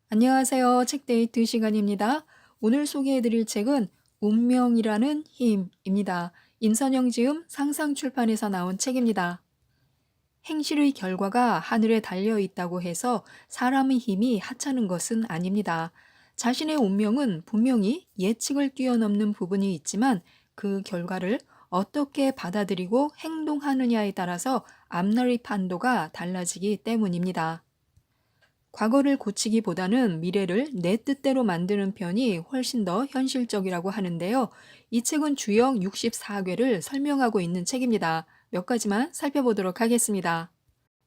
안녕하세요. 책데이트 시간입니다. 오늘 소개해드릴 책은 운명이라는 힘입니다. 임선영 지음 상상출판에서 나온 책입니다. 행실의 결과가 하늘에 달려 있다고 해서 사람의 힘이 하찮은 것은 아닙니다. 자신의 운명은 분명히 예측을 뛰어넘는 부분이 있지만 그 결과를 어떻게 받아들이고 행동하느냐에 따라서 앞날의 판도가 달라지기 때문입니다. 과거를 고치기보다는 미래를 내 뜻대로 만드는 편이 훨씬 더 현실적이라고 하는데요. 이 책은 주역 64괴를 설명하고 있는 책입니다. 몇 가지만 살펴보도록 하겠습니다.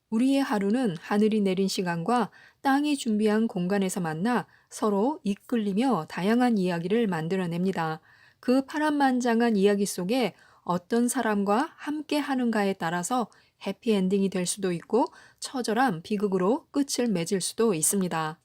우리의 하루는 하늘이 내린 시간과 땅이 준비한 공간에서 만나 서로 이끌리며 다양한 이야기를 만들어냅니다. 그 파란만장한 이야기 속에 어떤 사람과 함께 하는가에 따라서 해피엔딩이 될 수도 있고 처절한 비극으로 끝을 맺을 수도 있습니다.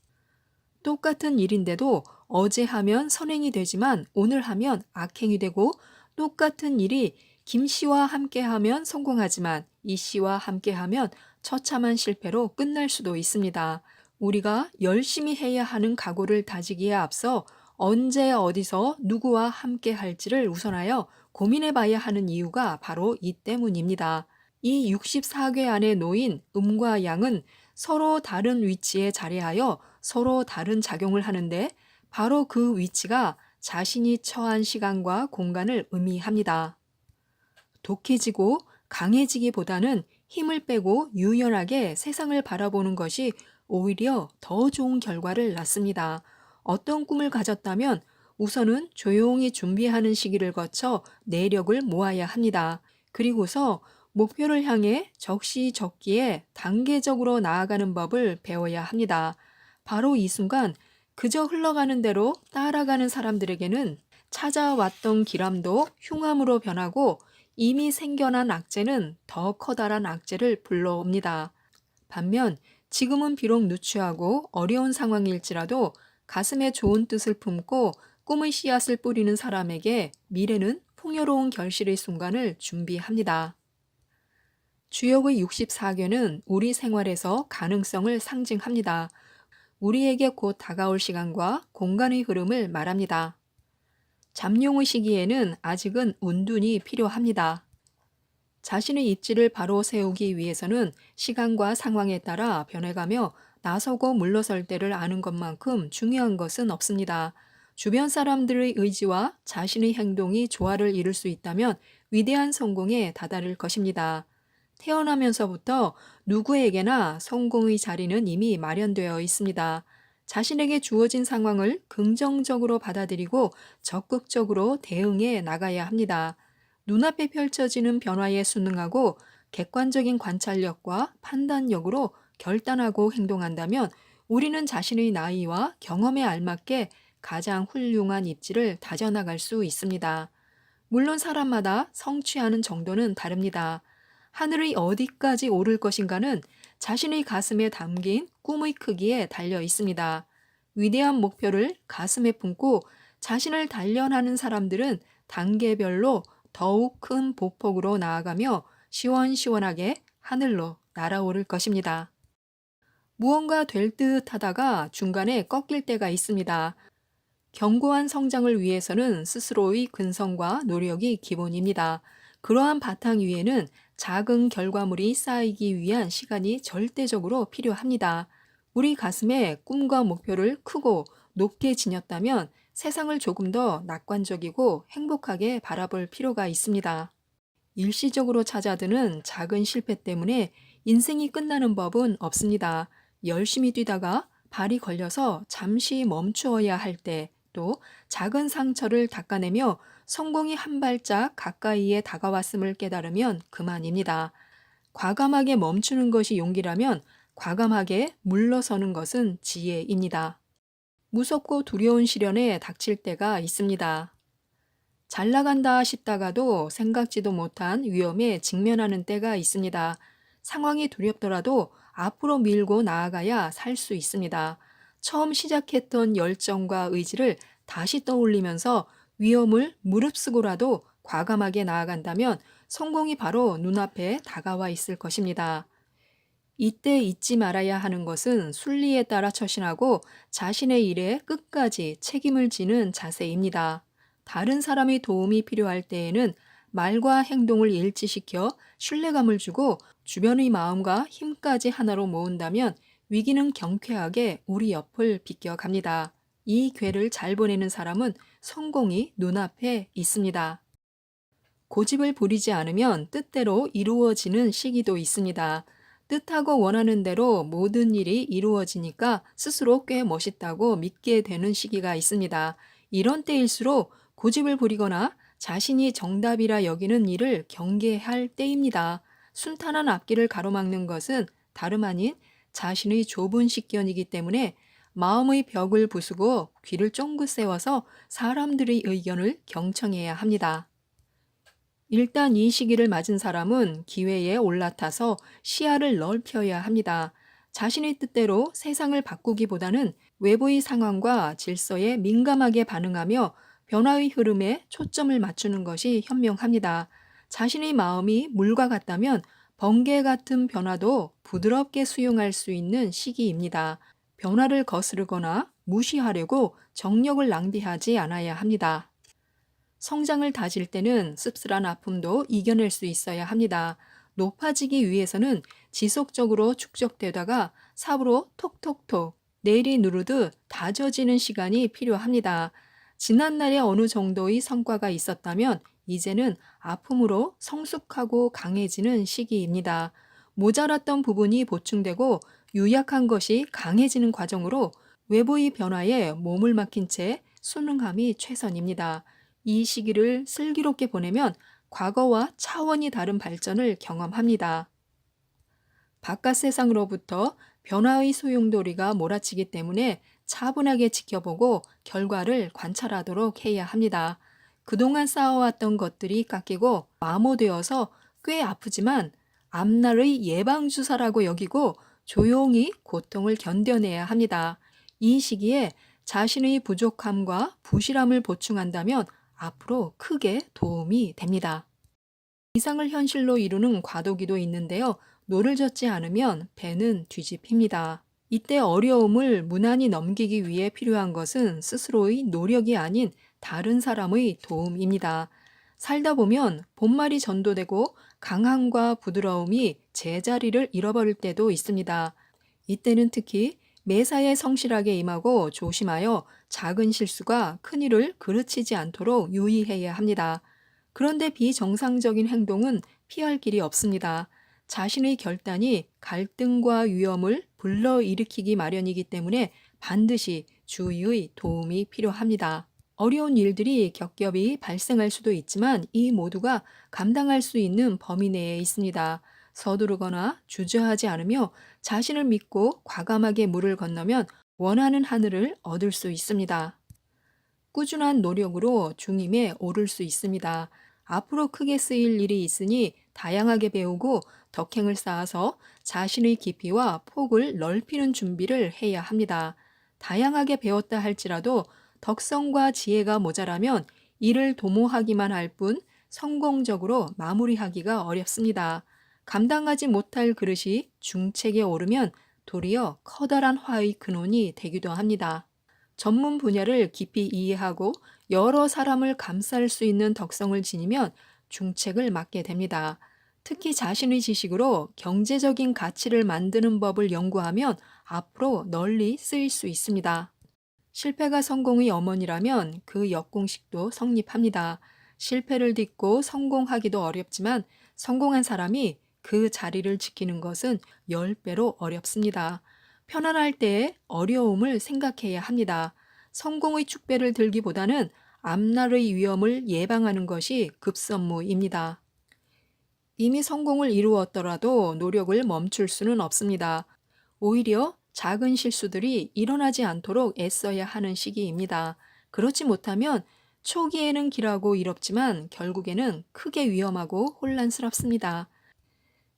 똑같은 일인데도 어제 하면 선행이 되지만 오늘 하면 악행이 되고, 똑같은 일이 김 씨와 함께 하면 성공하지만 이 씨와 함께 하면 처참한 실패로 끝날 수도 있습니다. 우리가 열심히 해야 하는 각오를 다지기에 앞서 언제 어디서 누구와 함께 할지를 우선하여 고민해 봐야 하는 이유가 바로 이 때문입니다. 이 64개 안에 놓인 음과 양은 서로 다른 위치에 자리하여 서로 다른 작용을 하는데, 바로 그 위치가 자신이 처한 시간과 공간을 의미합니다. 독해지고 강해지기보다는 힘을 빼고 유연하게 세상을 바라보는 것이 오히려 더 좋은 결과를 낳습니다. 어떤 꿈을 가졌다면 우선은 조용히 준비하는 시기를 거쳐 내력을 모아야 합니다. 그리고서 목표를 향해 적시적기에 단계적으로 나아가는 법을 배워야 합니다. 바로 이 순간 그저 흘러가는 대로 따라가는 사람들에게는 찾아왔던 길함도 흉함으로 변하고, 이미 생겨난 악재는 더 커다란 악재를 불러옵니다. 반면 지금은 비록 누추하고 어려운 상황일지라도 가슴에 좋은 뜻을 품고 꿈의 씨앗을 뿌리는 사람에게 미래는 풍요로운 결실의 순간을 준비합니다. 주역의 64괴는 우리 생활에서 가능성을 상징합니다. 우리에게 곧 다가올 시간과 공간의 흐름을 말합니다. 잠룡의 시기에는 아직은 운둔이 필요합니다. 자신의 입지를 바로 세우기 위해서는 시간과 상황에 따라 변해가며 나서고 물러설 때를 아는 것만큼 중요한 것은 없습니다. 주변 사람들의 의지와 자신의 행동이 조화를 이룰 수 있다면 위대한 성공에 다다를 것입니다. 태어나면서부터 누구에게나 성공의 자리는 이미 마련되어 있습니다. 자신에게 주어진 상황을 긍정적으로 받아들이고 적극적으로 대응해 나가야 합니다. 눈앞에 펼쳐지는 변화에 순응하고 객관적인 관찰력과 판단력으로 결단하고 행동한다면 우리는 자신의 나이와 경험에 알맞게 가장 훌륭한 입지를 다져나갈 수 있습니다. 물론 사람마다 성취하는 정도는 다릅니다. 하늘의 어디까지 오를 것인가는 자신의 가슴에 담긴 꿈의 크기에 달려 있습니다. 위대한 목표를 가슴에 품고 자신을 단련하는 사람들은 단계별로 더욱 큰 보폭으로 나아가며 시원시원하게 하늘로 날아오를 것입니다. 무언가 될 듯 하다가 중간에 꺾일 때가 있습니다. 견고한 성장을 위해서는 스스로의 근성과 노력이 기본입니다. 그러한 바탕 위에는 작은 결과물이 쌓이기 위한 시간이 절대적으로 필요합니다. 우리 가슴에 꿈과 목표를 크고 높게 지녔다면 세상을 조금 더 낙관적이고 행복하게 바라볼 필요가 있습니다. 일시적으로 찾아드는 작은 실패 때문에 인생이 끝나는 법은 없습니다. 열심히 뛰다가 발이 걸려서 잠시 멈추어야 할 때, 또 작은 상처를 닦아내며 성공이 한 발짝 가까이에 다가왔음을 깨달으면 그만입니다. 과감하게 멈추는 것이 용기라면 과감하게 물러서는 것은 지혜입니다. 무섭고 두려운 시련에 닥칠 때가 있습니다. 잘 나간다 싶다가도 생각지도 못한 위험에 직면하는 때가 있습니다. 상황이 두렵더라도 앞으로 밀고 나아가야 살 수 있습니다. 처음 시작했던 열정과 의지를 다시 떠올리면서 위험을 무릅쓰고라도 과감하게 나아간다면 성공이 바로 눈앞에 다가와 있을 것입니다. 이때 잊지 말아야 하는 것은 순리에 따라 처신하고 자신의 일에 끝까지 책임을 지는 자세입니다. 다른 사람의 도움이 필요할 때에는 말과 행동을 일치시켜 신뢰감을 주고 주변의 마음과 힘까지 하나로 모은다면 위기는 경쾌하게 우리 옆을 비껴갑니다. 이 궤를 잘 보내는 사람은 성공이 눈앞에 있습니다. 고집을 부리지 않으면 뜻대로 이루어지는 시기도 있습니다. 뜻하고 원하는 대로 모든 일이 이루어지니까 스스로 꽤 멋있다고 믿게 되는 시기가 있습니다. 이런 때일수록 고집을 부리거나 자신이 정답이라 여기는 일을 경계할 때입니다. 순탄한 앞길을 가로막는 것은 다름 아닌 자신의 좁은 식견이기 때문에 마음의 벽을 부수고 귀를 쫑긋 세워서 사람들의 의견을 경청해야 합니다. 일단 이 시기를 맞은 사람은 기회에 올라타서 시야를 넓혀야 합니다. 자신의 뜻대로 세상을 바꾸기보다는 외부의 상황과 질서에 민감하게 반응하며 변화의 흐름에 초점을 맞추는 것이 현명합니다. 자신의 마음이 물과 같다면 번개 같은 변화도 부드럽게 수용할 수 있는 시기입니다. 변화를 거스르거나 무시하려고 정력을 낭비하지 않아야 합니다. 성장을 다질 때는 씁쓸한 아픔도 이겨낼 수 있어야 합니다. 높아지기 위해서는 지속적으로 축적되다가 삽으로 톡톡톡 내리 누르듯 다져지는 시간이 필요합니다. 지난날에 어느 정도의 성과가 있었다면 이제는 아픔으로 성숙하고 강해지는 시기입니다. 모자랐던 부분이 보충되고 유약한 것이 강해지는 과정으로 외부의 변화에 몸을 맡긴 채 순응함이 최선입니다. 이 시기를 슬기롭게 보내면 과거와 차원이 다른 발전을 경험합니다. 바깥 세상으로부터 변화의 소용돌이가 몰아치기 때문에 차분하게 지켜보고 결과를 관찰하도록 해야 합니다. 그동안 쌓아왔던 것들이 깎이고 마모되어서 꽤 아프지만 앞날의 예방주사라고 여기고 조용히 고통을 견뎌내야 합니다. 이 시기에 자신의 부족함과 부실함을 보충한다면 앞으로 크게 도움이 됩니다. 이상을 현실로 이루는 과도기도 있는데요. 노를 젓지 않으면 배는 뒤집힙니다. 이때 어려움을 무난히 넘기기 위해 필요한 것은 스스로의 노력이 아닌 다른 사람의 도움입니다. 살다 보면 본말이 전도되고 강함과 부드러움이 제자리를 잃어버릴 때도 있습니다. 이때는 특히 매사에 성실하게 임하고 조심하여 작은 실수가 큰일을 그르치지 않도록 유의해야 합니다. 그런데 비정상적인 행동은 피할 길이 없습니다. 자신의 결단이 갈등과 위험을 불러일으키기 마련이기 때문에 반드시 주의의 도움이 필요합니다. 어려운 일들이 겹겹이 발생할 수도 있지만 이 모두가 감당할 수 있는 범위 내에 있습니다. 서두르거나 주저하지 않으며 자신을 믿고 과감하게 물을 건너면 원하는 하늘을 얻을 수 있습니다. 꾸준한 노력으로 중임에 오를 수 있습니다. 앞으로 크게 쓰일 일이 있으니 다양하게 배우고 덕행을 쌓아서 자신의 깊이와 폭을 넓히는 준비를 해야 합니다. 다양하게 배웠다 할지라도 덕성과 지혜가 모자라면 이를 도모하기만 할 뿐 성공적으로 마무리하기가 어렵습니다. 감당하지 못할 그릇이 중책에 오르면 도리어 커다란 화의 근원이 되기도 합니다. 전문 분야를 깊이 이해하고 여러 사람을 감쌀 수 있는 덕성을 지니면 중책을 맡게 됩니다. 특히 자신의 지식으로 경제적인 가치를 만드는 법을 연구하면 앞으로 널리 쓰일 수 있습니다. 실패가 성공의 어머니라면 그 역공식도 성립합니다. 실패를 딛고 성공하기도 어렵지만 성공한 사람이 그 자리를 지키는 것은 10배로 어렵습니다. 편안할 때에 어려움을 생각해야 합니다. 성공의 축배를 들기보다는 앞날의 위험을 예방하는 것이 급선무입니다. 이미 성공을 이루었더라도 노력을 멈출 수는 없습니다. 오히려 작은 실수들이 일어나지 않도록 애써야 하는 시기입니다. 그렇지 못하면 초기에는 길하고 이롭지만 결국에는 크게 위험하고 혼란스럽습니다.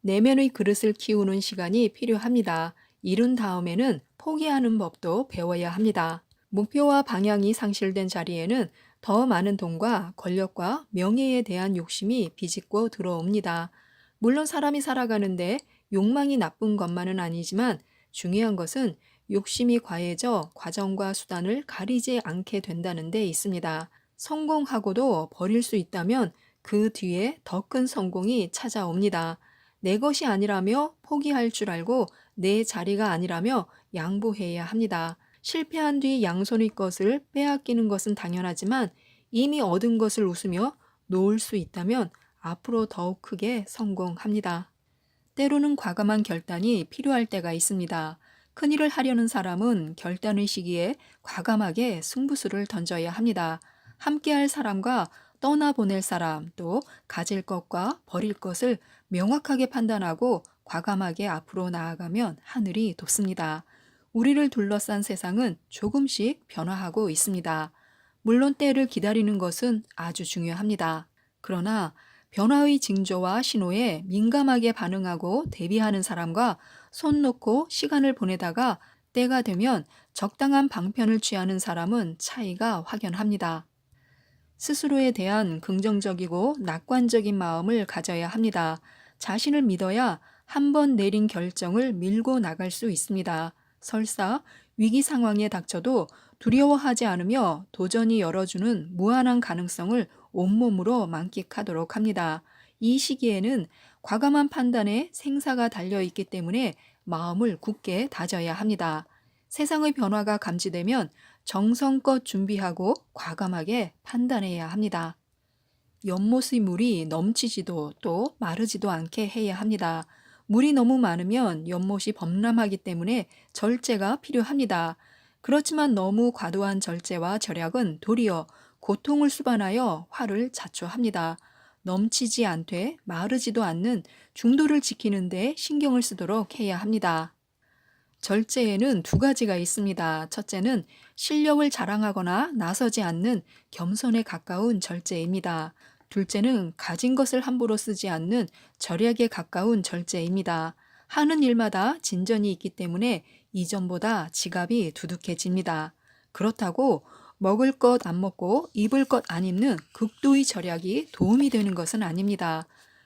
내면의 그릇을 키우는 시간이 필요합니다. 이룬 다음에는 포기하는 법도 배워야 합니다. 목표와 방향이 상실된 자리에는 더 많은 돈과 권력과 명예에 대한 욕심이 비집고 들어옵니다. 물론 사람이 살아가는데 욕망이 나쁜 것만은 아니지만 중요한 것은 욕심이 과해져 과정과 수단을 가리지 않게 된다는 데 있습니다. 성공하고도 버릴 수 있다면 그 뒤에 더 큰 성공이 찾아옵니다. 내 것이 아니라며 포기할 줄 알고 내 자리가 아니라며 양보해야 합니다. 실패한 뒤 양손의 것을 빼앗기는 것은 당연하지만 이미 얻은 것을 웃으며 놓을 수 있다면 앞으로 더욱 크게 성공합니다. 때로는 과감한 결단이 필요할 때가 있습니다. 큰일을 하려는 사람은 결단의 시기에 과감하게 승부수를 던져야 합니다. 함께할 사람과 떠나보낼 사람, 또 가질 것과 버릴 것을 명확하게 판단하고 과감하게 앞으로 나아가면 하늘이 돕습니다. 우리를 둘러싼 세상은 조금씩 변화하고 있습니다. 물론 때를 기다리는 것은 아주 중요합니다. 그러나 변화의 징조와 신호에 민감하게 반응하고 대비하는 사람과 손 놓고 시간을 보내다가 때가 되면 적당한 방편을 취하는 사람은 차이가 확연합니다. 스스로에 대한 긍정적이고 낙관적인 마음을 가져야 합니다. 자신을 믿어야 한 번 내린 결정을 밀고 나갈 수 있습니다. 설사 위기 상황에 닥쳐도 두려워하지 않으며 도전이 열어주는 무한한 가능성을 온몸으로 만끽하도록 합니다. 이 시기에는 과감한 판단에 생사가 달려 있기 때문에 마음을 굳게 다져야 합니다. 세상의 변화가 감지되면 정성껏 준비하고 과감하게 판단해야 합니다. 연못의 물이 넘치지도 또 마르지도 않게 해야 합니다. 물이 너무 많으면 연못이 범람하기 때문에 절제가 필요합니다. 그렇지만 너무 과도한 절제와 절약은 도리어 고통을 수반하여 화를 자초합니다. 넘치지 않되 마르지도 않는 중도를 지키는 데 신경을 쓰도록 해야 합니다. 절제에는 두 가지가 있습니다. 첫째는 실력을 자랑하거나 나서지 않는 겸손에 가까운 절제입니다. 둘째는 가진 것을 함부로 쓰지 않는 절약에 가까운 절제입니다. 하는 일마다 진전이 있기 때문에 이전보다 지갑이 두둑해집니다. 그렇다고 먹을 것 안 먹고 입을 것 안 입는 극도의 절약이 도움이 되는 것은 아닙니다.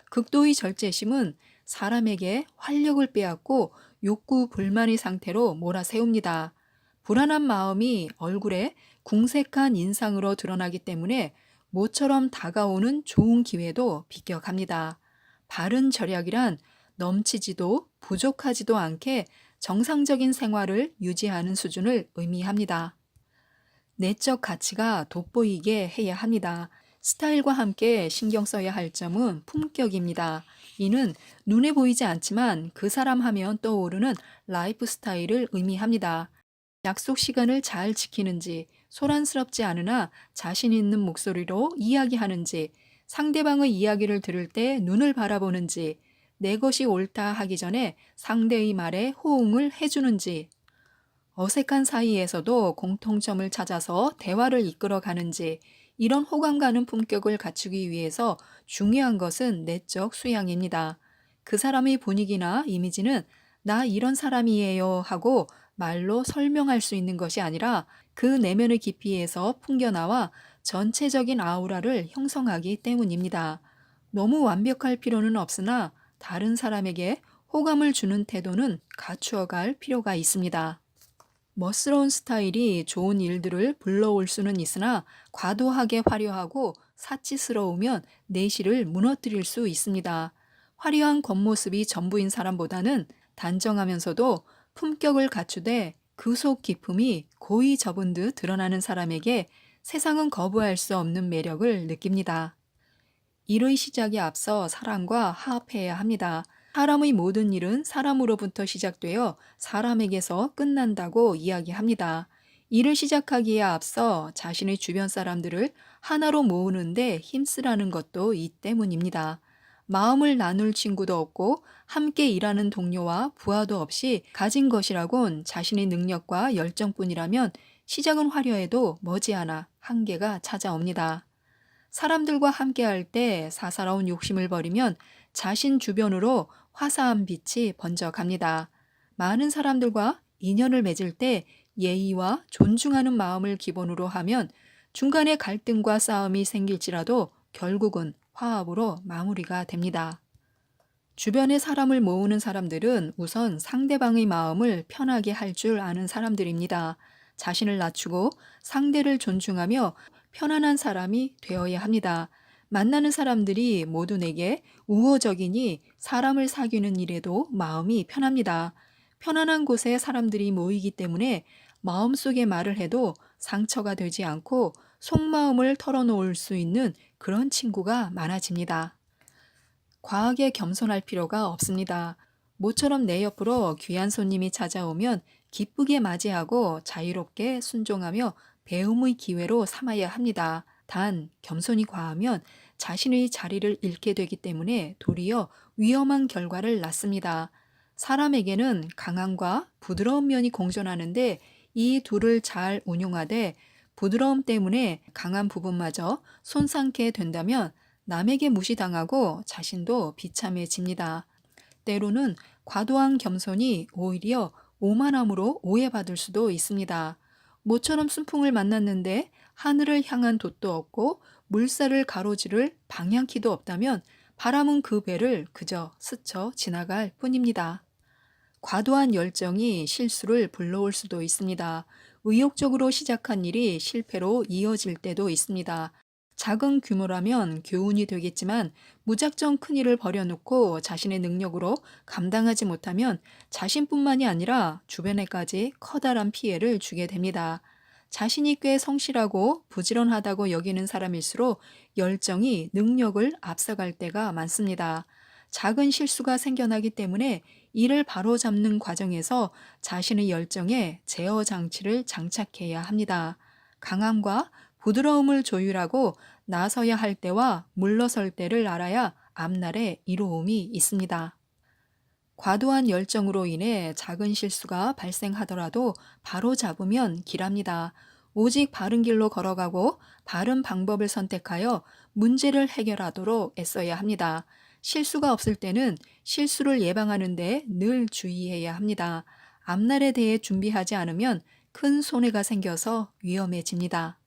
극도의 절제심은 사람에게 활력을 빼앗고 욕구 불만의 상태로 몰아세웁니다. 불안한 마음이 얼굴에 궁색한 인상으로 드러나기 때문에 모처럼 다가오는 좋은 기회도 비껴갑니다. 바른 절약이란 넘치지도 부족하지도 않게 정상적인 생활을 유지하는 수준을 의미합니다. 내적 가치가 돋보이게 해야 합니다. 스타일과 함께 신경 써야 할 점은 품격입니다. 이는 눈에 보이지 않지만 그 사람 하면 떠오르는 라이프 스타일을 의미합니다. 약속 시간을 잘 지키는지, 소란스럽지 않으나 자신 있는 목소리로 이야기하는지, 상대방의 이야기를 들을 때 눈을 바라보는지, 내 것이 옳다 하기 전에 상대의 말에 호응을 해주는지, 어색한 사이에서도 공통점을 찾아서 대화를 이끌어 가는지, 이런 호감 가는 품격을 갖추기 위해서 중요한 것은 내적 수양입니다. 그 사람의 분위기나 이미지는 나 이런 사람이에요 하고 말로 설명할 수 있는 것이 아니라 그 내면의 깊이에서 풍겨나와 전체적인 아우라를 형성하기 때문입니다. 너무 완벽할 필요는 없으나 다른 사람에게 호감을 주는 태도는 갖추어갈 필요가 있습니다. 멋스러운 스타일이 좋은 일들을 불러올 수는 있으나 과도하게 화려하고 사치스러우면 내실을 무너뜨릴 수 있습니다. 화려한 겉모습이 전부인 사람보다는 단정하면서도 품격을 갖추되 그 속 기품이 고이 접은 듯 드러나는 사람에게 세상은 거부할 수 없는 매력을 느낍니다. 일의 시작에 앞서 사람과 화합해야 합니다. 사람의 모든 일은 사람으로부터 시작되어 사람에게서 끝난다고 이야기합니다. 일을 시작하기에 앞서 자신의 주변 사람들을 하나로 모으는데 힘쓰라는 것도 이 때문입니다. 마음을 나눌 친구도 없고 함께 일하는 동료와 부하도 없이 가진 것이라곤 자신의 능력과 열정뿐이라면 시작은 화려해도 머지않아 한계가 찾아옵니다. 사람들과 함께할 때 사사로운 욕심을 버리면 자신 주변으로 화사한 빛이 번져갑니다. 많은 사람들과 인연을 맺을 때 예의와 존중하는 마음을 기본으로 하면 중간에 갈등과 싸움이 생길지라도 결국은 화합으로 마무리가 됩니다. 주변에 사람을 모으는 사람들은 우선 상대방의 마음을 편하게 할 줄 아는 사람들입니다. 자신을 낮추고 상대를 존중하며 편안한 사람이 되어야 합니다. 만나는 사람들이 모두 내게 우호적이니 사람을 사귀는 일에도 마음이 편합니다. 편안한 곳에 사람들이 모이기 때문에 마음속의 말을 해도 상처가 되지 않고 속마음을 털어놓을 수 있는 그런 친구가 많아집니다. 과하게 겸손할 필요가 없습니다. 모처럼 내 옆으로 귀한 손님이 찾아오면 기쁘게 맞이하고 자유롭게 순종하며 배움의 기회로 삼아야 합니다. 단, 겸손이 과하면 자신의 자리를 잃게 되기 때문에 도리어 위험한 결과를 낳습니다. 사람에게는 강함과 부드러운 면이 공존하는데 이 둘을 잘 운용하되 부드러움 때문에 강한 부분마저 손상케 된다면 남에게 무시당하고 자신도 비참해집니다. 때로는 과도한 겸손이 오히려 오만함으로 오해받을 수도 있습니다. 모처럼 순풍을 만났는데 하늘을 향한 돛도 없고 물살을 가로지를 방향키도 없다면 바람은 그 배를 그저 스쳐 지나갈 뿐입니다. 과도한 열정이 실수를 불러올 수도 있습니다. 의욕적으로 시작한 일이 실패로 이어질 때도 있습니다. 작은 규모라면 교훈이 되겠지만 무작정 큰 일을 벌여놓고 자신의 능력으로 감당하지 못하면 자신뿐만이 아니라 주변에까지 커다란 피해를 주게 됩니다. 자신이 꽤 성실하고 부지런하다고 여기는 사람일수록 열정이 능력을 앞서갈 때가 많습니다. 작은 실수가 생겨나기 때문에 이를 바로잡는 과정에서 자신의 열정에 제어 장치를 장착해야 합니다. 강함과 부드러움을 조율하고 나서야 할 때와 물러설 때를 알아야 앞날에 이로움이 있습니다. 과도한 열정으로 인해 작은 실수가 발생하더라도 바로 잡으면 길합니다. 오직 바른 길로 걸어가고 바른 방법을 선택하여 문제를 해결하도록 애써야 합니다. 실수가 없을 때는 실수를 예방하는 데 늘 주의해야 합니다. 앞날에 대해 준비하지 않으면 큰 손해가 생겨서 위험해집니다.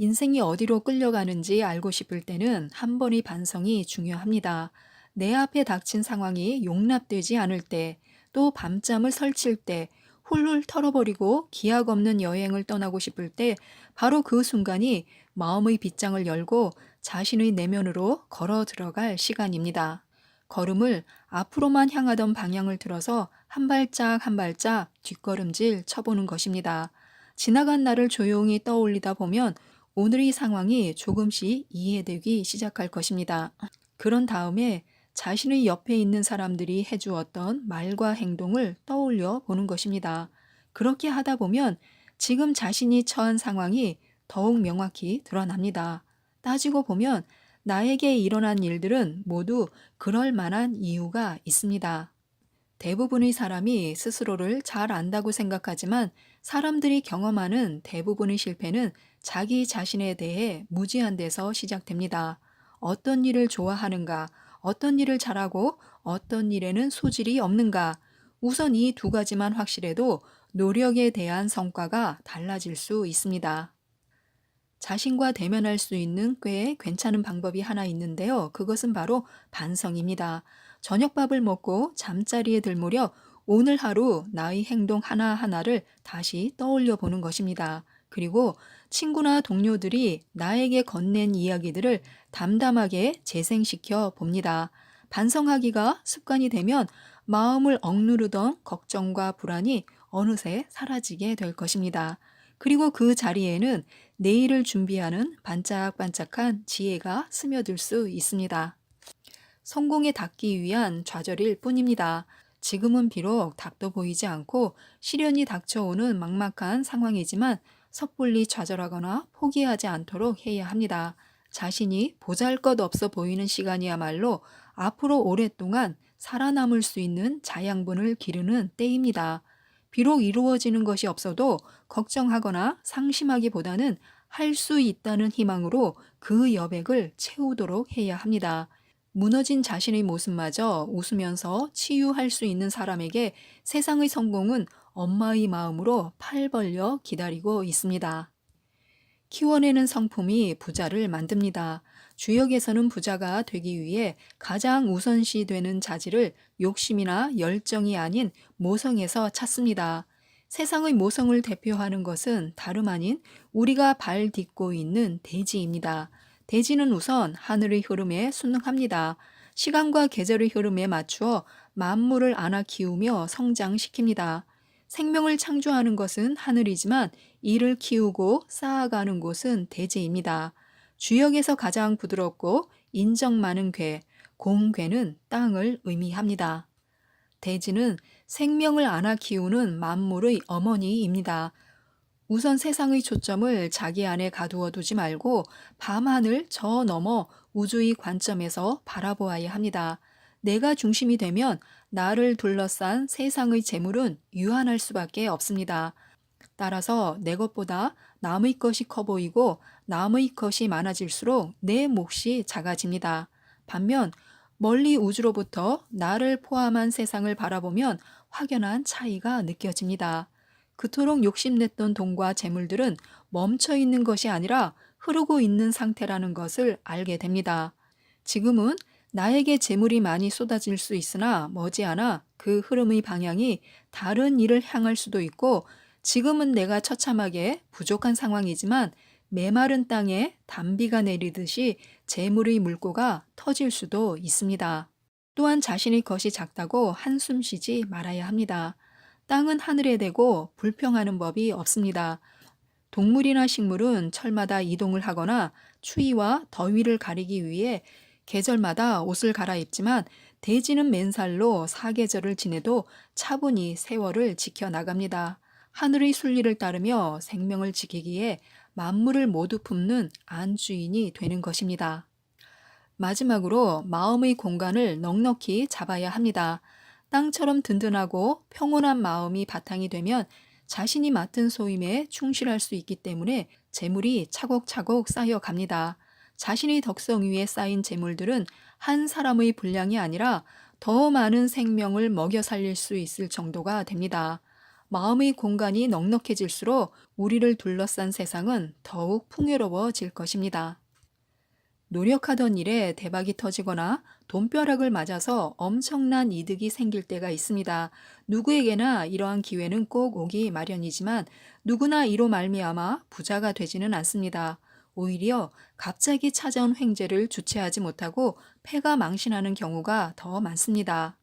인생이 어디로 끌려가는지 알고 싶을 때는 한 번의 반성이 중요합니다. 내 앞에 닥친 상황이 용납되지 않을 때, 또 밤잠을 설칠 때, 훌훌 털어버리고 기약 없는 여행을 떠나고 싶을 때, 바로 그 순간이 마음의 빗장을 열고 자신의 내면으로 걸어 들어갈 시간입니다. 걸음을 앞으로만 향하던 방향을 들어서 한 발짝 한 발짝 뒷걸음질 쳐보는 것입니다. 지나간 날을 조용히 떠올리다 보면 오늘의 상황이 조금씩 이해되기 시작할 것입니다. 그런 다음에 자신의 옆에 있는 사람들이 해주었던 말과 행동을 떠올려 보는 것입니다. 그렇게 하다 보면 지금 자신이 처한 상황이 더욱 명확히 드러납니다. 따지고 보면 나에게 일어난 일들은 모두 그럴 만한 이유가 있습니다. 대부분의 사람이 스스로를 잘 안다고 생각하지만 사람들이 경험하는 대부분의 실패는 자기 자신에 대해 무지한 데서 시작됩니다. 어떤 일을 좋아하는가, 어떤 일을 잘하고 어떤 일에는 소질이 없는가. 우선 이 두 가지만 확실해도 노력에 대한 성과가 달라질 수 있습니다. 자신과 대면할 수 있는 꽤 괜찮은 방법이 하나 있는데요. 그것은 바로 반성입니다. 저녁밥을 먹고 잠자리에 들 무렵 오늘 하루 나의 행동 하나하나를 다시 떠올려 보는 것입니다. 그리고 친구나 동료들이 나에게 건넨 이야기들을 담담하게 재생시켜 봅니다. 반성하기가 습관이 되면 마음을 억누르던 걱정과 불안이 어느새 사라지게 될 것입니다. 그리고 그 자리에는 내일을 준비하는 반짝반짝한 지혜가 스며들 수 있습니다. 성공에 닿기 위한 좌절일 뿐입니다. 지금은 비록 닭도 보이지 않고 시련이 닥쳐오는 막막한 상황이지만 섣불리 좌절하거나 포기하지 않도록 해야 합니다. 자신이 보잘것없어 보이는 시간이야말로 앞으로 오랫동안 살아남을 수 있는 자양분을 기르는 때입니다. 비록 이루어지는 것이 없어도 걱정하거나 상심하기보다는 할 수 있다는 희망으로 그 여백을 채우도록 해야 합니다. 무너진 자신의 모습마저 웃으면서 치유할 수 있는 사람에게 세상의 성공은 엄마의 마음으로 팔 벌려 기다리고 있습니다. 키워내는 성품이 부자를 만듭니다. 주역에서는 부자가 되기 위해 가장 우선시 되는 자질을 욕심이나 열정이 아닌 모성에서 찾습니다. 세상의 모성을 대표하는 것은 다름 아닌 우리가 발 딛고 있는 대지입니다. 대지는 우선 하늘의 흐름에 순응합니다. 시간과 계절의 흐름에 맞추어 만물을 안아 키우며 성장시킵니다. 생명을 창조하는 것은 하늘이지만 이를 키우고 쌓아가는 곳은 대지입니다. 주역에서 가장 부드럽고 인정 많은 궤, 공궤는 땅을 의미합니다. 대지는 생명을 안아 키우는 만물의 어머니입니다. 우선 세상의 초점을 자기 안에 가두어 두지 말고 밤하늘 저 너머 우주의 관점에서 바라보아야 합니다. 내가 중심이 되면 나를 둘러싼 세상의 재물은 유한할 수밖에 없습니다. 따라서 내 것보다 남의 것이 커 보이고 남의 것이 많아질수록 내 몫이 작아집니다. 반면 멀리 우주로부터 나를 포함한 세상을 바라보면 확연한 차이가 느껴집니다. 그토록 욕심냈던 돈과 재물들은 멈춰 있는 것이 아니라 흐르고 있는 상태라는 것을 알게 됩니다. 지금은 나에게 재물이 많이 쏟아질 수 있으나 머지않아 그 흐름의 방향이 다른 일을 향할 수도 있고 지금은 내가 처참하게 부족한 상황이지만 메마른 땅에 단비가 내리듯이 재물의 물꼬가 터질 수도 있습니다. 또한 자신의 것이 작다고 한숨 쉬지 말아야 합니다. 땅은 하늘에 대고 불평하는 법이 없습니다. 동물이나 식물은 철마다 이동을 하거나 추위와 더위를 가리기 위해 계절마다 옷을 갈아입지만 대지는 맨살로 사계절을 지내도 차분히 세월을 지켜나갑니다. 하늘의 순리를 따르며 생명을 지키기에 만물을 모두 품는 안주인이 되는 것입니다. 마지막으로 마음의 공간을 넉넉히 잡아야 합니다. 땅처럼 든든하고 평온한 마음이 바탕이 되면 자신이 맡은 소임에 충실할 수 있기 때문에 재물이 차곡차곡 쌓여갑니다. 자신의 덕성 위에 쌓인 재물들은 한 사람의 분량이 아니라 더 많은 생명을 먹여 살릴 수 있을 정도가 됩니다. 마음의 공간이 넉넉해질수록 우리를 둘러싼 세상은 더욱 풍요로워질 것입니다. 노력하던 일에 대박이 터지거나 돈벼락을 맞아서 엄청난 이득이 생길 때가 있습니다. 누구에게나 이러한 기회는 꼭 오기 마련이지만 누구나 이로 말미암아 부자가 되지는 않습니다. 오히려 갑자기 찾아온 횡재를 주체하지 못하고 패가 망신하는 경우가 더 많습니다.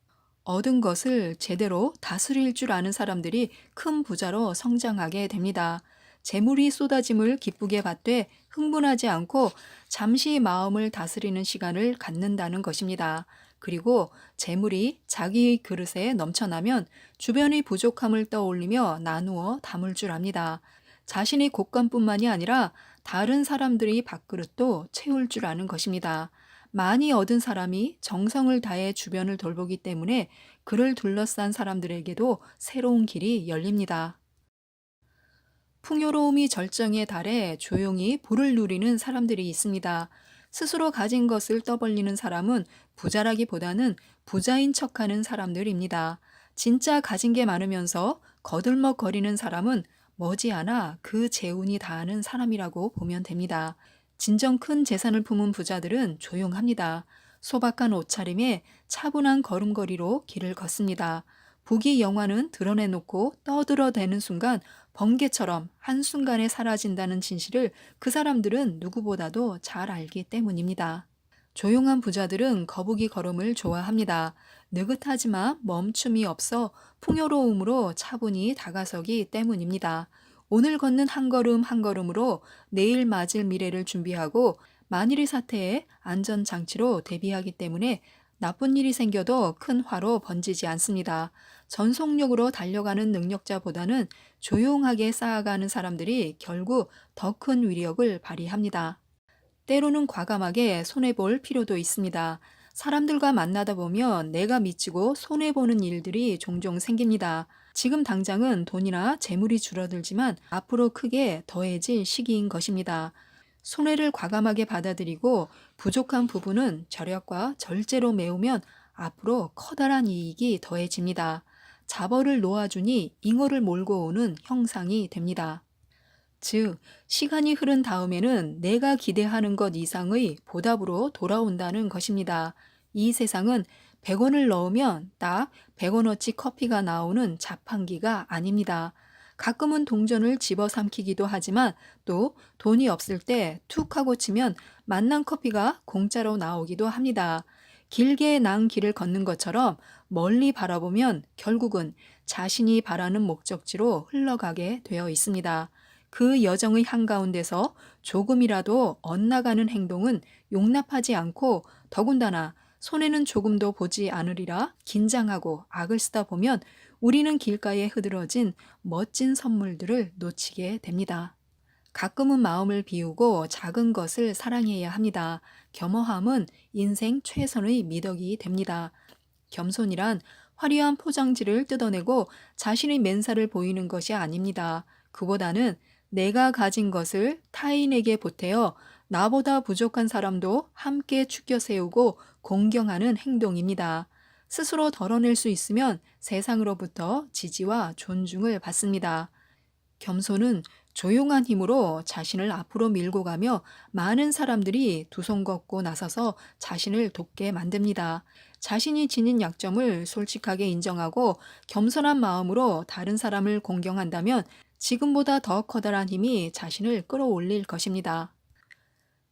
얻은 것을 제대로 다스릴 줄 아는 사람들이 큰 부자로 성장하게 됩니다. 재물이 쏟아짐을 기쁘게 받되 흥분하지 않고 잠시 마음을 다스리는 시간을 갖는다는 것입니다. 그리고 재물이 자기의 그릇에 넘쳐나면 주변의 부족함을 떠올리며 나누어 담을 줄 압니다. 자신의 곳간뿐만이 아니라 다른 사람들의 밥그릇도 채울 줄 아는 것입니다. 많이 얻은 사람이 정성을 다해 주변을 돌보기 때문에 그를 둘러싼 사람들에게도 새로운 길이 열립니다. 풍요로움이 절정에 달해 조용히 부를 누리는 사람들이 있습니다. 스스로 가진 것을 떠벌리는 사람은 부자라기보다는 부자인 척하는 사람들입니다. 진짜 가진 게 많으면서 거들먹거리는 사람은 머지않아 그 재운이 다하는 사람이라고 보면 됩니다. 진정 큰 재산을 품은 부자들은 조용합니다. 소박한 옷차림에 차분한 걸음걸이로 길을 걷습니다. 부귀 영화는 드러내놓고 떠들어대는 순간 번개처럼 한순간에 사라진다는 진실을 그 사람들은 누구보다도 잘 알기 때문입니다. 조용한 부자들은 거북이 걸음을 좋아합니다. 느긋하지만 멈춤이 없어 풍요로움으로 차분히 다가서기 때문입니다. 오늘 걷는 한 걸음 한 걸음으로 내일 맞을 미래를 준비하고 만일의 사태에 안전장치로 대비하기 때문에 나쁜 일이 생겨도 큰 화로 번지지 않습니다. 전속력으로 달려가는 능력자보다는 조용하게 쌓아가는 사람들이 결국 더 큰 위력을 발휘합니다. 때로는 과감하게 손해볼 필요도 있습니다. 사람들과 만나다 보면 내가 미치고 손해보는 일들이 종종 생깁니다. 지금 당장은 돈이나 재물이 줄어들지만 앞으로 크게 더해질 시기인 것입니다. 손해를 과감하게 받아들이고 부족한 부분은 절약과 절제로 메우면 앞으로 커다란 이익이 더해집니다. 자벌을 놓아주니 잉어를 몰고 오는 형상이 됩니다. 즉, 시간이 흐른 다음에는 내가 기대하는 것 이상의 보답으로 돌아온다는 것입니다. 이 세상은 100원을 넣으면 딱 100원어치 커피가 나오는 자판기가 아닙니다. 가끔은 동전을 집어삼키기도 하지만 또 돈이 없을 때 툭 하고 치면 맛난 커피가 공짜로 나오기도 합니다. 길게 난 길을 걷는 것처럼 멀리 바라보면 결국은 자신이 바라는 목적지로 흘러가게 되어 있습니다. 그 여정의 한가운데서 조금이라도 엇나가는 행동은 용납하지 않고 더군다나 손해는 조금도 보지 않으리라 긴장하고 악을 쓰다 보면 우리는 길가에 흐드러진 멋진 선물들을 놓치게 됩니다. 가끔은 마음을 비우고 작은 것을 사랑해야 합니다. 겸허함은 인생 최선의 미덕이 됩니다. 겸손이란 화려한 포장지를 뜯어내고 자신의 맨살을 보이는 것이 아닙니다. 그보다는 내가 가진 것을 타인에게 보태어 나보다 부족한 사람도 함께 축겨 세우고 공경하는 행동입니다. 스스로 덜어낼 수 있으면 세상으로부터 지지와 존중을 받습니다. 겸손은 조용한 힘으로 자신을 앞으로 밀고 가며 많은 사람들이 두 손 걷고 나서서 자신을 돕게 만듭니다. 자신이 지닌 약점을 솔직하게 인정하고 겸손한 마음으로 다른 사람을 공경한다면 지금보다 더 커다란 힘이 자신을 끌어올릴 것입니다.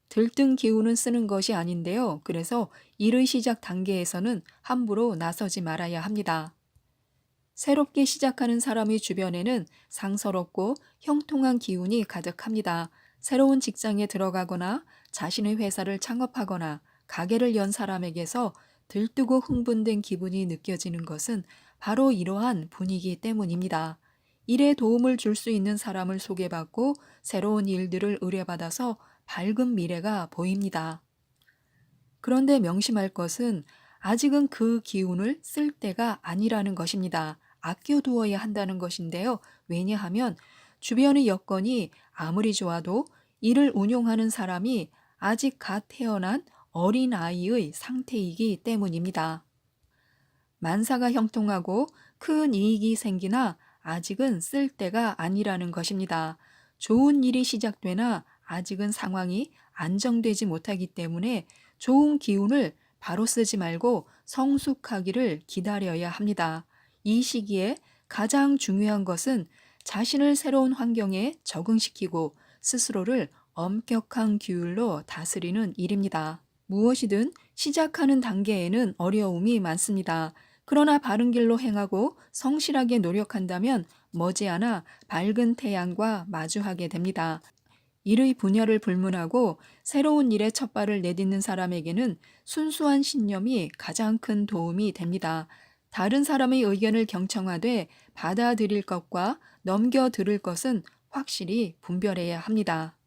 들뜬 기운은 쓰는 것이 아닌데요. 그래서 일의 시작 단계에서는 함부로 나서지 말아야 합니다. 새롭게 시작하는 사람의 주변에는 상서롭고 형통한 기운이 가득합니다. 새로운 직장에 들어가거나 자신의 회사를 창업하거나 가게를 연 사람에게서 들뜨고 흥분된 기분이 느껴지는 것은 바로 이러한 분위기 때문입니다. 일에 도움을 줄 수 있는 사람을 소개받고 새로운 일들을 의뢰받아서 밝은 미래가 보입니다. 그런데 명심할 것은 아직은 그 기운을 쓸 때가 아니라는 것입니다. 아껴두어야 한다는 것인데요. 왜냐하면 주변의 여건이 아무리 좋아도 이를 운용하는 사람이 아직 갓 태어난 어린 아이의 상태이기 때문입니다. 만사가 형통하고 큰 이익이 생기나 아직은 쓸 때가 아니라는 것입니다. 좋은 일이 시작되나 아직은 상황이 안정되지 못하기 때문에 좋은 기운을 바로 쓰지 말고 성숙하기를 기다려야 합니다. 이 시기에 가장 중요한 것은 자신을 새로운 환경에 적응시키고 스스로를 엄격한 규율로 다스리는 일입니다. 무엇이든 시작하는 단계에는 어려움이 많습니다. 그러나 바른 길로 행하고 성실하게 노력한다면 머지않아 밝은 태양과 마주하게 됩니다. 일의 분야를 불문하고 새로운 일에 첫발을 내딛는 사람에게는 순수한 신념이 가장 큰 도움이 됩니다. 다른 사람의 의견을 경청하되 받아들일 것과 넘겨 들을 것은 확실히 분별해야 합니다.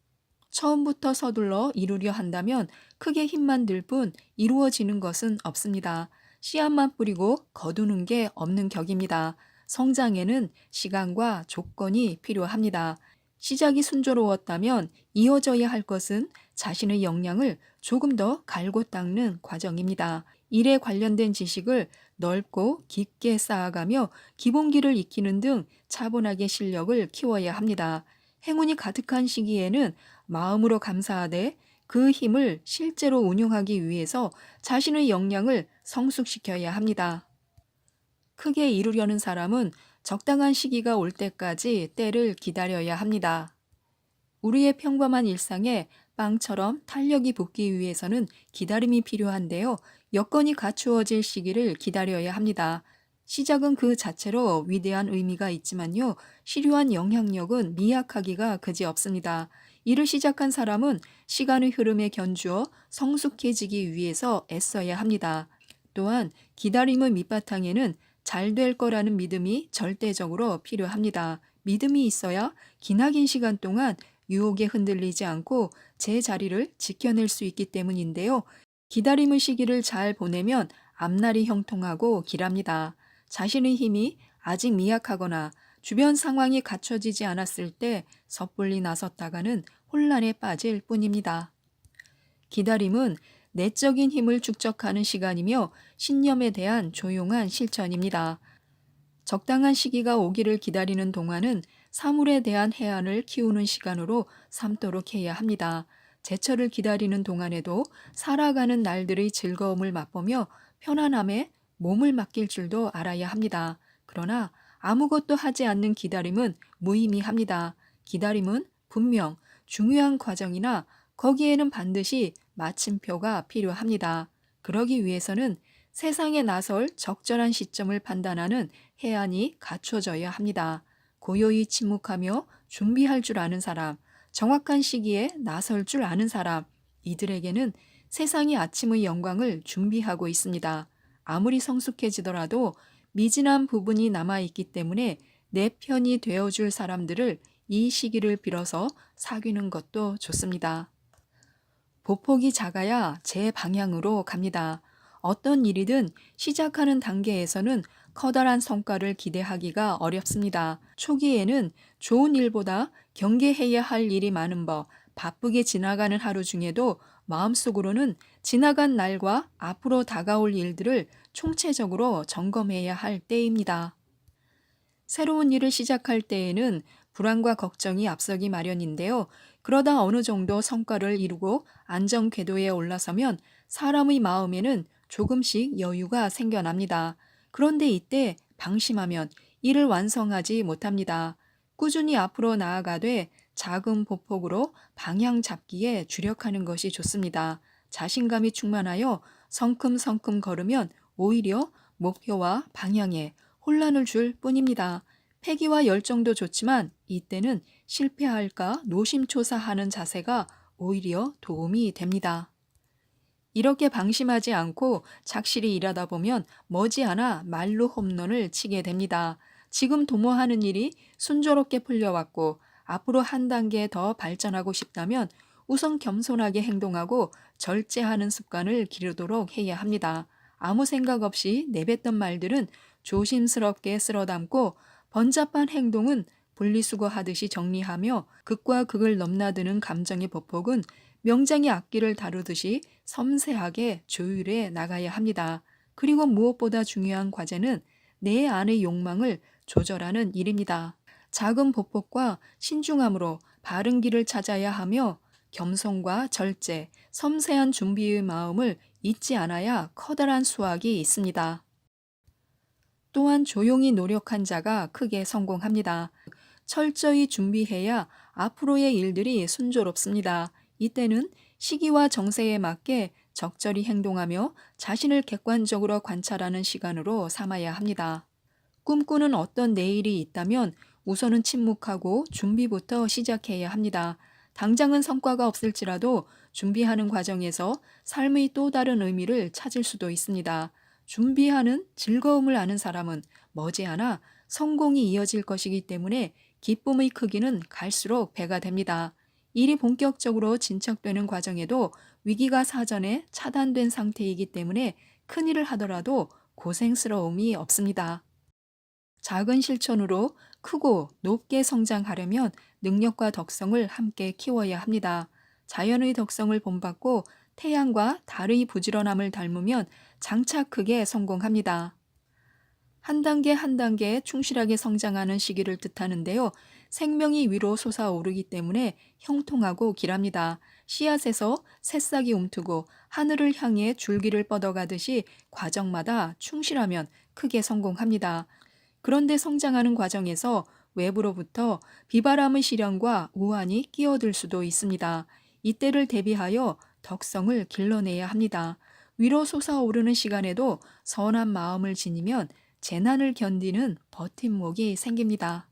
처음부터 서둘러 이루려 한다면 크게 힘만 들 뿐 이루어지는 것은 없습니다. 씨앗만 뿌리고 거두는 게 없는 격입니다. 성장에는 시간과 조건이 필요합니다. 시작이 순조로웠다면 이어져야 할 것은 자신의 역량을 조금 더 갈고 닦는 과정입니다. 일에 관련된 지식을 넓고 깊게 쌓아가며 기본기를 익히는 등 차분하게 실력을 키워야 합니다. 행운이 가득한 시기에는 마음으로 감사하되 그 힘을 실제로 운용하기 위해서 자신의 역량을 성숙시켜야 합니다. 크게 이루려는 사람은 적당한 시기가 올 때까지 때를 기다려야 합니다. 우리의 평범한 일상에 빵처럼 탄력이 붙기 위해서는 기다림이 필요한데요. 여건이 갖추어질 시기를 기다려야 합니다. 시작은 그 자체로 위대한 의미가 있지만요. 실효한 영향력은 미약하기가 그지없습니다. 일을 시작한 사람은 시간의 흐름에 견주어 성숙해지기 위해서 애써야 합니다. 또한 기다림의 밑바탕에는 잘 될 거라는 믿음이 절대적으로 필요합니다. 믿음이 있어야 기나긴 시간 동안 유혹에 흔들리지 않고 제 자리를 지켜낼 수 있기 때문인데요. 기다림의 시기를 잘 보내면 앞날이 형통하고 길합니다. 자신의 힘이 아직 미약하거나 주변 상황이 갖춰지지 않았을 때 섣불리 나섰다가는 혼란에 빠질 뿐입니다. 기다림은 내적인 힘을 축적하는 시간이며 신념에 대한 조용한 실천입니다. 적당한 시기가 오기를 기다리는 동안은 사물에 대한 해안을 키우는 시간으로 삼도록 해야 합니다. 제철을 기다리는 동안에도 살아가는 날들의 즐거움을 맛보며 편안함에 몸을 맡길 줄도 알아야 합니다. 그러나 아무것도 하지 않는 기다림은 무의미합니다. 기다림은 분명 중요한 과정이나 거기에는 반드시 마침표가 필요합니다. 그러기 위해서는 세상에 나설 적절한 시점을 판단하는 해안이 갖춰져야 합니다. 고요히 침묵하며 준비할 줄 아는 사람, 정확한 시기에 나설 줄 아는 사람, 이들에게는 세상이 아침의 영광을 준비하고 있습니다. 아무리 성숙해지더라도 미진한 부분이 남아있기 때문에 내 편이 되어줄 사람들을 이 시기를 빌어서 사귀는 것도 좋습니다. 보폭이 작아야 제 방향으로 갑니다. 어떤 일이든 시작하는 단계에서는 커다란 성과를 기대하기가 어렵습니다. 초기에는 좋은 일보다 경계해야 할 일이 많은 법, 바쁘게 지나가는 하루 중에도 마음속으로는 지나간 날과 앞으로 다가올 일들을 총체적으로 점검해야 할 때입니다. 새로운 일을 시작할 때에는 불안과 걱정이 앞서기 마련인데요. 그러다 어느 정도 성과를 이루고 안정 궤도에 올라서면 사람의 마음에는 조금씩 여유가 생겨납니다. 그런데 이때 방심하면 일을 완성하지 못합니다. 꾸준히 앞으로 나아가되 작은 보폭으로 방향 잡기에 주력하는 것이 좋습니다. 자신감이 충만하여 성큼성큼 걸으면 오히려 목표와 방향에 혼란을 줄 뿐입니다. 패기와 열정도 좋지만 이때는 실패할까 노심초사하는 자세가 오히려 도움이 됩니다. 이렇게 방심하지 않고 착실히 일하다 보면 머지않아 말로 홈런을 치게 됩니다. 지금 도모하는 일이 순조롭게 풀려왔고 앞으로 한 단계 더 발전하고 싶다면 우선 겸손하게 행동하고 절제하는 습관을 기르도록 해야 합니다. 아무 생각 없이 내뱉던 말들은 조심스럽게 쓸어담고 번잡한 행동은 분리수거하듯이 정리하며 극과 극을 넘나드는 감정의 보폭은 명장의 악기를 다루듯이 섬세하게 조율해 나가야 합니다. 그리고 무엇보다 중요한 과제는 내 안의 욕망을 조절하는 일입니다. 작은 보폭과 신중함으로 바른 길을 찾아야 하며 겸손과 절제, 섬세한 준비의 마음을 잊지 않아야 커다란 수확이 있습니다. 또한 조용히 노력한 자가 크게 성공합니다. 철저히 준비해야 앞으로의 일들이 순조롭습니다. 이때는 시기와 정세에 맞게 적절히 행동하며 자신을 객관적으로 관찰하는 시간으로 삼아야 합니다. 꿈꾸는 어떤 내일이 있다면 우선은 침묵하고 준비부터 시작해야 합니다. 당장은 성과가 없을지라도 준비하는 과정에서 삶의 또 다른 의미를 찾을 수도 있습니다. 준비하는 즐거움을 아는 사람은 머지않아 성공이 이어질 것이기 때문에 기쁨의 크기는 갈수록 배가 됩니다. 일이 본격적으로 진척되는 과정에도 위기가 사전에 차단된 상태이기 때문에 큰일을 하더라도 고생스러움이 없습니다. 작은 실천으로 크고 높게 성장하려면 능력과 덕성을 함께 키워야 합니다. 자연의 덕성을 본받고 태양과 달의 부지런함을 닮으면 장차 크게 성공합니다. 한 단계 한 단계 충실하게 성장하는 시기를 뜻하는데요. 생명이 위로 솟아오르기 때문에 형통하고 길합니다. 씨앗에서 새싹이 움트고 하늘을 향해 줄기를 뻗어가듯이 과정마다 충실하면 크게 성공합니다. 그런데 성장하는 과정에서 외부로부터 비바람의 시련과 우환이 끼어들 수도 있습니다. 이때를 대비하여 덕성을 길러내야 합니다. 위로 솟아오르는 시간에도 선한 마음을 지니면 재난을 견디는 버팀목이 생깁니다.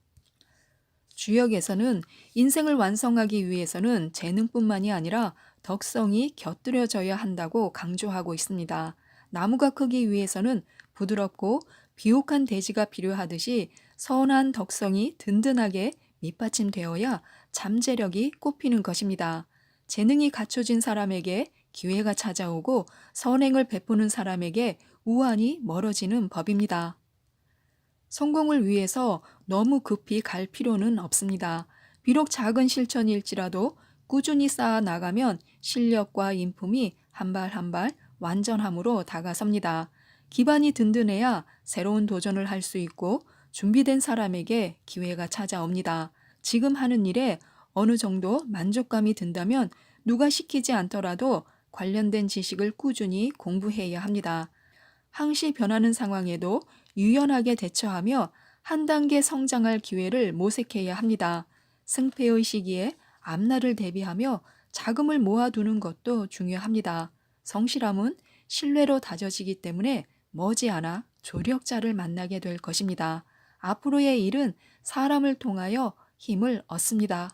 주역에서는 인생을 완성하기 위해서는 재능뿐만이 아니라 덕성이 곁들여져야 한다고 강조하고 있습니다. 나무가 크기 위해서는 부드럽고 비옥한 대지가 필요하듯이 선한 덕성이 든든하게 밑받침되어야 잠재력이 꽃피는 것입니다. 재능이 갖춰진 사람에게 기회가 찾아오고 선행을 베푸는 사람에게 우환이 멀어지는 법입니다. 성공을 위해서 너무 급히 갈 필요는 없습니다. 비록 작은 실천일지라도 꾸준히 쌓아 나가면 실력과 인품이 한 발 한 발 완전함으로 다가섭니다. 기반이 든든해야 새로운 도전을 할 수 있고 준비된 사람에게 기회가 찾아옵니다. 지금 하는 일에 어느 정도 만족감이 든다면 누가 시키지 않더라도 관련된 지식을 꾸준히 공부해야 합니다. 항시 변하는 상황에도 유연하게 대처하며 한 단계 성장할 기회를 모색해야 합니다. 승패의 시기에 앞날을 대비하며 자금을 모아두는 것도 중요합니다. 성실함은 신뢰로 다져지기 때문에 머지않아 조력자를 만나게 될 것입니다. 앞으로의 일은 사람을 통하여 힘을 얻습니다.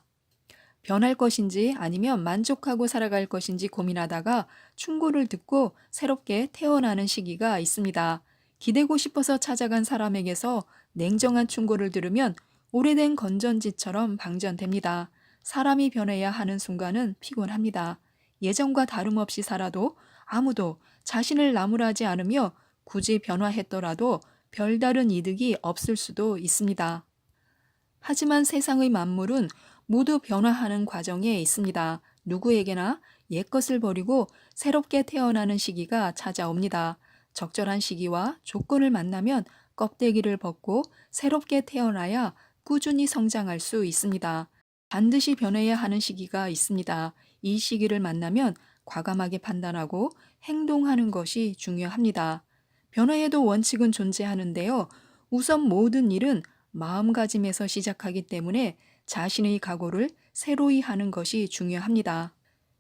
변할 것인지 아니면 만족하고 살아갈 것인지 고민하다가 충고를 듣고 새롭게 태어나는 시기가 있습니다. 기대고 싶어서 찾아간 사람에게서 냉정한 충고를 들으면 오래된 건전지처럼 방전됩니다. 사람이 변해야 하는 순간은 피곤합니다. 예전과 다름없이 살아도 아무도 자신을 나무라지 않으며 굳이 변화했더라도 별다른 이득이 없을 수도 있습니다. 하지만 세상의 만물은 모두 변화하는 과정에 있습니다. 누구에게나 옛것을 버리고 새롭게 태어나는 시기가 찾아옵니다. 적절한 시기와 조건을 만나면 껍데기를 벗고 새롭게 태어나야 꾸준히 성장할 수 있습니다. 반드시 변해야 하는 시기가 있습니다. 이 시기를 만나면 과감하게 판단하고 행동하는 것이 중요합니다. 변화에도 원칙은 존재하는데요. 우선 모든 일은 마음가짐에서 시작하기 때문에 자신의 각오를 새로이 하는 것이 중요합니다.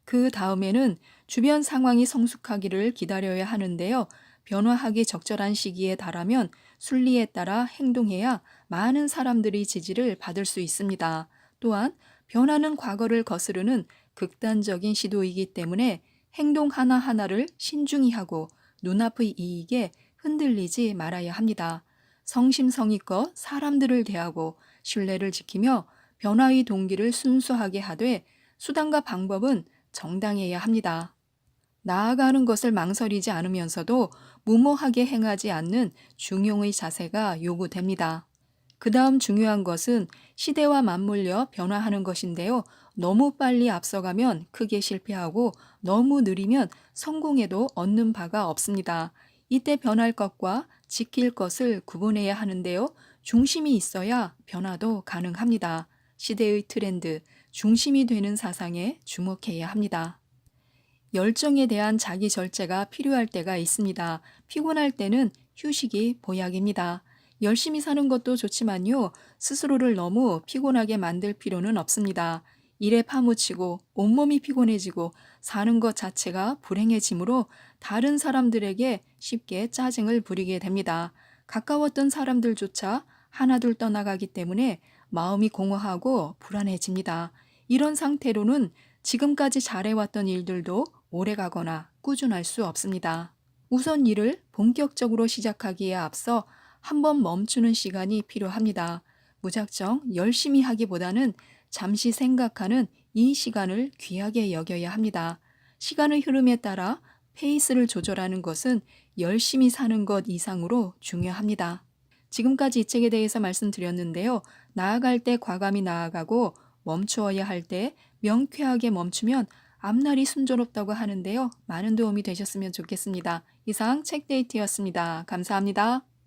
그 다음에는 주변 상황이 성숙하기를 기다려야 하는데요. 변화하기 적절한 시기에 달하면 순리에 따라 행동해야 많은 사람들의 지지를 받을 수 있습니다. 또한 변화는 과거를 거스르는 극단적인 시도이기 때문에 행동 하나하나를 신중히 하고 눈앞의 이익에 흔들리지 말아야 합니다. 성심성의껏 사람들을 대하고 신뢰를 지키며 변화의 동기를 순수하게 하되 수단과 방법은 정당해야 합니다. 나아가는 것을 망설이지 않으면서도 무모하게 행하지 않는 중용의 자세가 요구됩니다. 그 다음 중요한 것은 시대와 맞물려 변화하는 것인데요. 너무 빨리 앞서가면 크게 실패하고 너무 느리면 성공에도 얻는 바가 없습니다. 이때 변할 것과 지킬 것을 구분해야 하는데요. 중심이 있어야 변화도 가능합니다. 시대의 트렌드, 중심이 되는 사상에 주목해야 합니다. 열정에 대한 자기 절제가 필요할 때가 있습니다. 피곤할 때는 휴식이 보약입니다. 열심히 사는 것도 좋지만요. 스스로를 너무 피곤하게 만들 필요는 없습니다. 일에 파묻히고 온몸이 피곤해지고 사는 것 자체가 불행해지므로 다른 사람들에게 쉽게 짜증을 부리게 됩니다. 가까웠던 사람들조차 하나둘 떠나가기 때문에 마음이 공허하고 불안해집니다. 이런 상태로는 지금까지 잘해왔던 일들도 오래가거나 꾸준할 수 없습니다. 우선 일을 본격적으로 시작하기에 앞서 한번 멈추는 시간이 필요합니다. 무작정 열심히 하기보다는 잠시 생각하는 이 시간을 귀하게 여겨야 합니다. 시간의 흐름에 따라 페이스를 조절하는 것은 열심히 사는 것 이상으로 중요합니다. 지금까지 이 책에 대해서 말씀드렸는데요. 나아갈 때 과감히 나아가고 멈추어야 할 때 명쾌하게 멈추면 앞날이 순조롭다고 하는데요. 많은 도움이 되셨으면 좋겠습니다. 이상 책데이트였습니다. 감사합니다.